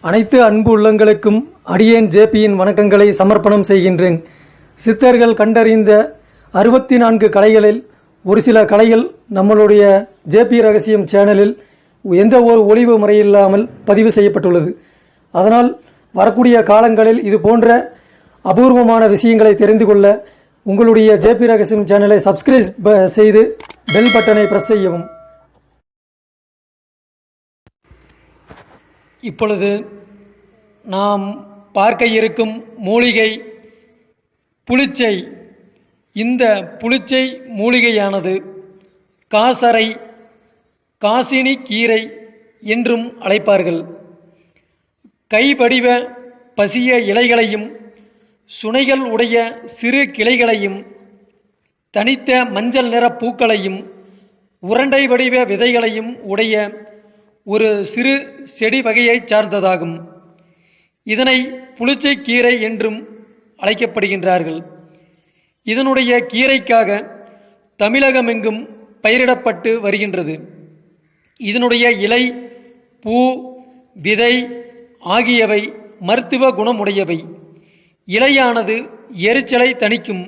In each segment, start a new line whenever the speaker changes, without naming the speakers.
அனைத்து அன்பு உள்ளங்களுக்கும் அடியேன் ஜேபியின் வணக்கங்களை சமர்ப்பணம் செய்கின்றேன். சித்தர்கள் கண்டறிந்த 64 கலைகளில் ஒரு சில கலைகள் நம்மளுடைய ஜேபி ரகசியம் சேனலில் எந்த ஒரு ஒளிவு முறையில்லாமல் பதிவு செய்யப்பட்டுள்ளது. அதனால் வரக்கூடிய காலங்களில் இது போன்ற அபூர்வமான விஷயங்களை தெரிந்து கொள்ள உங்களுடைய ஜேபி ரகசியம் சேனலை சப்ஸ்கிரைப் செய்து பெல் பட்டனை பிரஸ் செய்யவும். இப்பொழுது நாம் பார்க்க இருக்கும் மூலிகை புளிச்சை. இந்த புளிச்சை மூலிகையானது காசரை, காசினி கீரை என்றும் அழைப்பார்கள். கைவடிவ பசிய இலைகளையும் சுனைகள் உடைய சிறு கிளைகளையும் தனித்த மஞ்சள் நிற பூக்களையும் உருண்டை வடிவ விதைகளையும் உடைய ஒரு சிறு செடி வகையைச் சார்ந்ததாகும். இதனை புளிச்சை கீரை என்றும் அழைக்கப்படுகின்றார்கள். இதனுடைய கீரைக்காக தமிழகமெங்கும் பயிரிடப்பட்டு வருகின்றது. இதனுடைய இலை, பூ, விதை ஆகியவை மருத்துவ குணமுடையவை. இலையானது எரிச்சலை தணிக்கும்,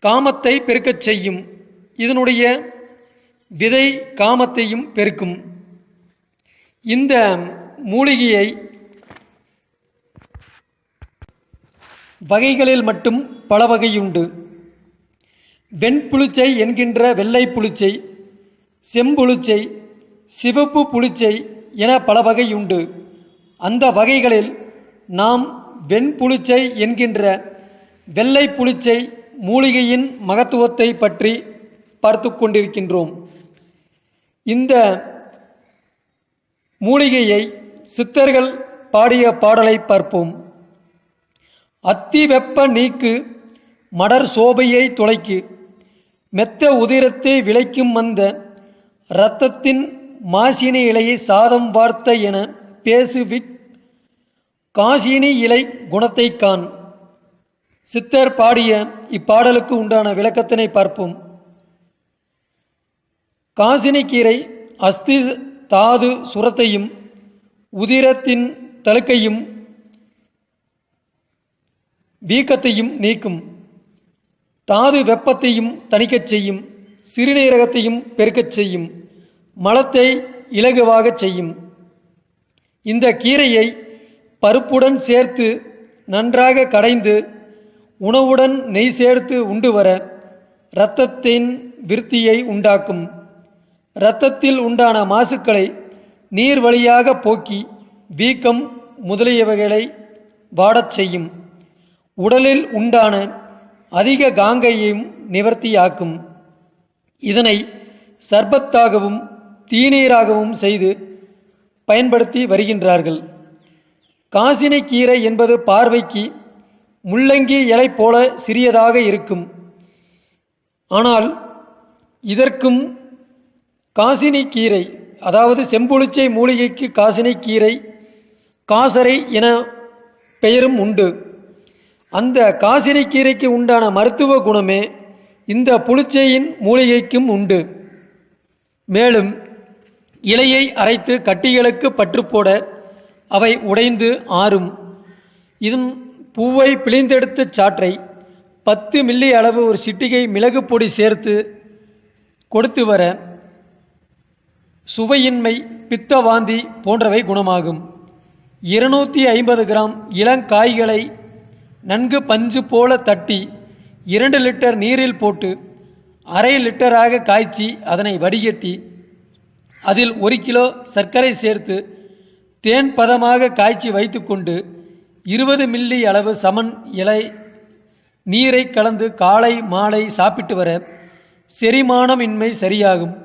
காமத்தை பெருக்கச் செய்யும். இதனுடைய விதை காமத்தையும் பெருக்கும். இந்த மூலிகையை வகைகளில் மட்டும் பல வகையுண்டு. வெண்புளிச்சை என்கின்ற வெள்ளை புளிச்சை, செம்புளிச்சை, சிவப்பு புளிச்சை என பல வகையுண்டு. அந்த வகைகளில் நாம் வெண்புளிச்சை என்கின்ற வெள்ளை புளிச்சை மூலிகையின் மகத்துவத்தை பற்றி பார்த்து கொண்டிருக்கின்றோம். இந்த மூலிகையை சித்தர்கள் பாடிய பாடலை பார்ப்போம். அத்தி வெப்ப நீக்கு மடர் சோபையை துளைக்கு, மெத்த உதிரத்தை விளைக்கும் வந்த இரத்தத்தின் மாசினி இலையை சாதம் வார்த்த என பேசுவிக் காசினி இலை குணத்தை காண். சித்தர் பாடிய இப்பாடலுக்கு உண்டான விளக்கத்தினை பார்ப்போம். காசினி கீரை அஸ்தி தாது சுரத்தையும் உதிரத்தின் தழுக்கையும் வீக்கத்தையும் நீக்கும். தாது வெப்பத்தையும் தணிக்கச் செய்யும். சிறுநீரகத்தையும் பெருக்கச் செய்யும். மலத்தை இலகுவாகச் செய்யும். இந்த கீரையை பருப்புடன் சேர்த்து நன்றாக கடைந்து உணவுடன் நெய் சேர்த்து உண்டு வர இரத்தத்தின் விருத்தியை உண்டாக்கும். இரத்தத்தில் உண்டான மாசுக்களை நீர் வழியாக போக்கி வீக்கம் முதலியவைகளை வாடச் செய்யும். உடலில் உண்டான அதிக காங்கையையும் நிவர்த்தியாக்கும். இதனை சர்பத்தாகவும் தீநீராகவும் செய்து பயன்படுத்தி வருகின்றார்கள். காசினி கீரை என்பது பார்வைக்கு முள்ளங்கி இலை போல சிறியதாக இருக்கும். ஆனால் இதற்கும் காசினி கீரை, அதாவது செம்புளிச்சை மூலிகைக்கு காசினி கீரை, காசரை என பெயரும் உண்டு. அந்த காசினி கீரைக்கு உண்டான மருத்துவ குணமே இந்த புளிச்சையின் மூலிகைக்கும் உண்டு. மேலும் இலையை அரைத்து கட்டிகளுக்கு பற்று போட அவை உடைந்து ஆறும். இதன் பூவை பிழிந்தெடுத்த சாற்றை 10 மில்லி அளவு ஒரு சிட்டிகை மிளகு பொடி சேர்த்து கொடுத்து வர சுவையின்மை, பித்தவாந்தி போன்றவை குணமாகும். 250 கிராம் இளங்காய்களை நன்கு பஞ்சு போல தட்டி 2 லிட்டர் நீரில் போட்டு அரை லிட்டராக காய்ச்சி அதனை வடிகட்டி அதில் 1 கிலோ சர்க்கரை சேர்த்து தேன் பதமாக காய்ச்சி வைத்துக்கொண்டு 20 மில்லி அளவு சமன் இலை நீரை கலந்து காலை மாலை சாப்பிட்டு வர செரிமானமின்மை சரியாகும்.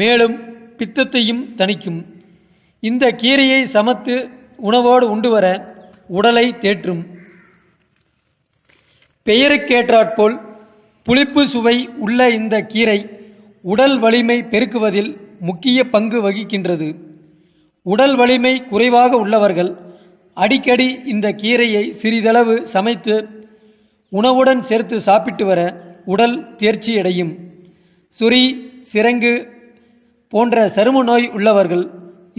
மேலும் பித்தத்தையும் தணிக்கும். இந்த கீரையை சமத்து உணவோடு உண்டு வர உடலை தேற்றும். பெயருக்கேற்றாற்போல் புளிப்பு சுவை உள்ள இந்த கீரை உடல் வலிமை பெருக்குவதில் முக்கிய பங்கு வகிக்கின்றது. உடல் வலிமை குறைவாக உள்ளவர்கள் அடிக்கடி இந்த கீரையை சிறிதளவு சமைத்து உணவுடன் சேர்த்து சாப்பிட்டு வர உடல் தேர்ச்சியடையும். சுரி, சிரங்கு போன்ற சரும நோய் உள்ளவர்கள்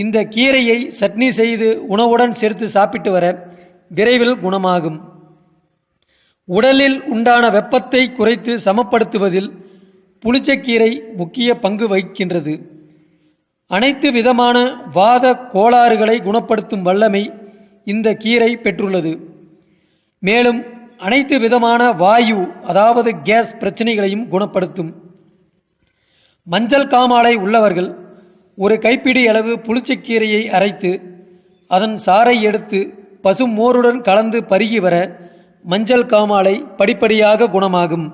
இந்த கீரையை சட்னி செய்து உணவுடன் சேர்த்து சாப்பிட்டு வர விரைவில் குணமாகும். உடலில் உண்டான வெப்பத்தை குறைத்து சமப்படுத்துவதில் புளிச்சக்கீரை முக்கிய பங்கு வகிக்கின்றது. அனைத்து விதமான வாத கோளாறுகளை குணப்படுத்தும் வல்லமை இந்த கீரை பெற்றுள்ளது. மேலும் அனைத்து விதமான வாயு அதாவது கேஸ் பிரச்சனைகளையும் குணப்படுத்தும். மஞ்சள் காமாலை உள்ளவர்கள் ஒரு கைப்பிடி அளவு புளிச்சக்கீரையை அரைத்து அதன் சாறை எடுத்து பசும் மோருடன் கலந்து பருகி வர மஞ்சள் காமாலை படிப்படியாக குணமாகும்.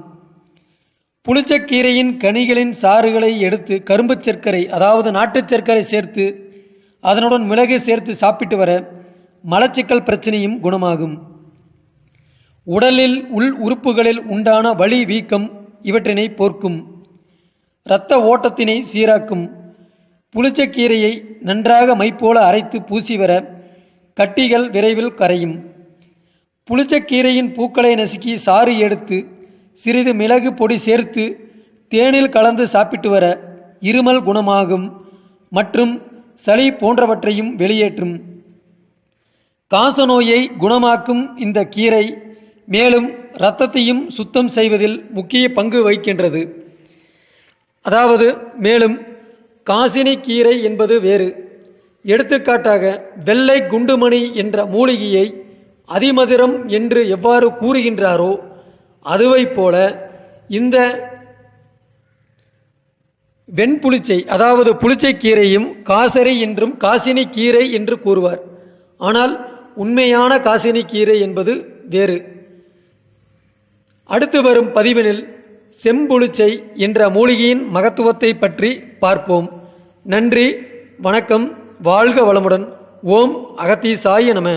புளிச்சக்கீரையின் கனிகளின் சாறுகளை எடுத்து கரும்பு சர்க்கரை அதாவது நாட்டு சர்க்கரை சேர்த்து அதனுடன் மிளகு சேர்த்து சாப்பிட்டு வர மலச்சிக்கல் பிரச்சனையும் குணமாகும். உடலில் உள் உறுப்புகளில் உண்டான வலி வீக்கம் இவற்றினை போக்கும். இரத்த ஓட்டத்தினை சீராக்கும். புளிச்சக்கீரையை நன்றாக மைப்போல அரைத்து பூசி வர கட்டிகள் விரைவில் கரையும். புளிச்சக்கீரையின் பூக்களை நசுக்கி சாறு எடுத்து சிறிது மிளகு பொடி சேர்த்து தேனில் கலந்து சாப்பிட்டு வர இருமல் குணமாகும் மற்றும் சளி போன்றவற்றையும் வெளியேற்றும். காசநோயை குணமாக்கும் இந்த கீரை மேலும் இரத்தத்தையும் சுத்தம் செய்வதில் முக்கிய பங்கு வகிக்கின்றது. அதாவது மேலும் காசினி கீரை என்பது வேறு. எடுத்துக்காட்டாக வெள்ளை குண்டுமணி என்ற மூலிகையை அதிமதுரம் என்று எவ்வாறு கூறுகின்றாரோ அதுவைப் போல இந்த வெண்புளிச்சை அதாவது புளிச்சை கீரையும் காசரி என்றும் காசினி கீரை என்று கூறுவார். ஆனால் உண்மையான காசினி கீரை என்பது வேறு. அடுத்து வரும் பதிவினில் செம்புளிச்சை என்ற மூலிகையின் மகத்துவத்தை பற்றி பார்ப்போம். நன்றி, வணக்கம், வாழ்க வளமுடன். ஓம் அகத்தீசாய நம.